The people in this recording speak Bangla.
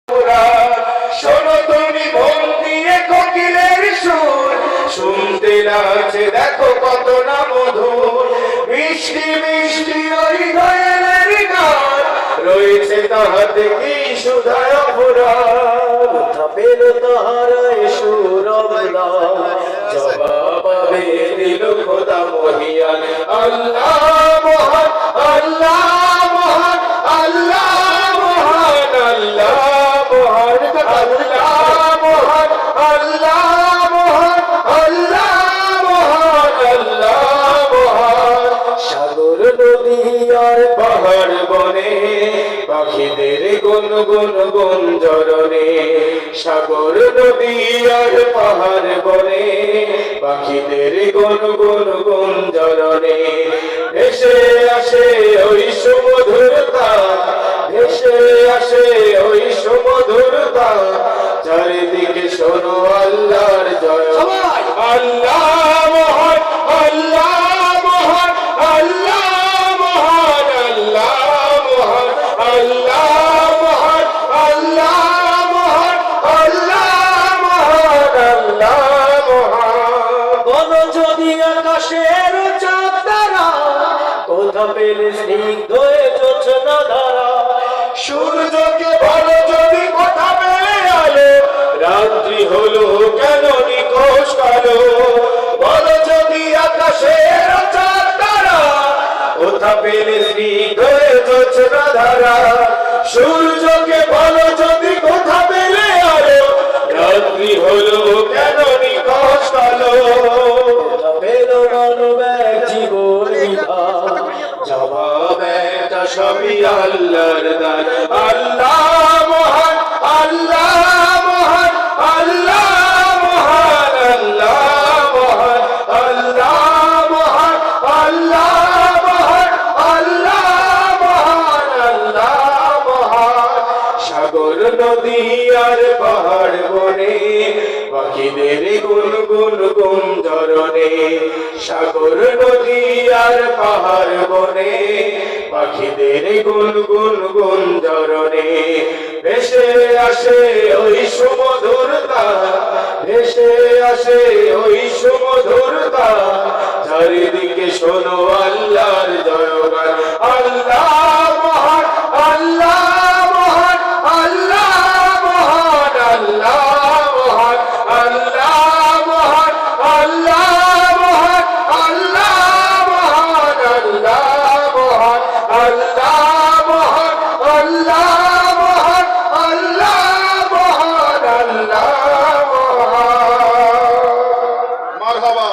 শোনো তুমি মন দিয়ে কোকিলের সুর, শুনতে লাগছে দেখো কত না মধুর। মিষ্টি মিষ্টি ওই দয়ালের গান, রয়েছে তাহাতে কি সুধায় অপরাধ। কথা পেল তাহারায় সুরব জবাব দিল খোদা মহিয়ান। আল্লাহ মহান, আল্লাহ মহান, আল্লাহ মহান, আল্লাহ মহান, আল্লাহ মহান, আল্লাহ মহান, আল্লাহ মহান, আল্লাহ মহান। সাগর নদী আর পাহাড় বনে পাখিদের গুন গুন গুঞ্জরণে, সাগর নদী আর পাহাড় বনে পাখিদের গুন গুন গুঞ্জরণে। ভেসে আসে ওই সুমধুরতা, ভেসে আসে ওই সুমধুরতা, চারিদিকে শোনো আল্লাহর জয়। আল্লাহ মহান, আল্লাহ মহান, আল্লাহ মহান, আল্লাহ মহান, আল্লাহ মহান, আল্লাহ মহান, আল্লাহ মহান, আল্লাহ মহান। বল যদি আকাশের চাঁদ তারা, কোথা পেলে স্নিগ্ধ জোছনা ধারা। সূর্যকে বলো যদি কোথা পেলে আলো, রাত্রি হলো কেন নিকোষ কালো। বলো যদি আকাশের চাঁদ তারা, কোথা পেলে স্নিগ্ধ জোছনা ধারা। সূর্যকে বলো যদি কোথা পেলে আলো, রাত্রি হলো কেন নিকোষ কালো। কথা পেল মানব এক জীবন বিধান, জবাব একটা সবই আল্লাহর দান। আল্লাহ মহান, আল্লাহ মহান, আল্লাহ মহান, আল্লাহ মহান, আল্লাহ মহান, আল্লাহ মহান, আল্লাহ মহান, আল্লাহ মহান। সাগর নদী আর পাহাড় বনে পাখিদের গুন গুন গুঞ্জরণে, সাগর নদী আর পাহাড় বনে পাখিদের গুন গুন গুঞ্জরণে। ভেসে আসে ওই সুমধুরতা, ভেসে আসে ওই সুমধুরতা, চারিদিকে শোনো আল্লাহর জয়গান। আল্লাহ মহান, আল্লাহ মহান, আল্লাহ মহান, আল্লাহ মহান, আল্লাহ মহান, আল্লাহ মহান, আল্লাহ মহান, আল্লাহ মহান, আল্লাহ মহান, আল্লাহ মহান, আল্লাহ মহান, আল্লাহ মহান। মারহাবা।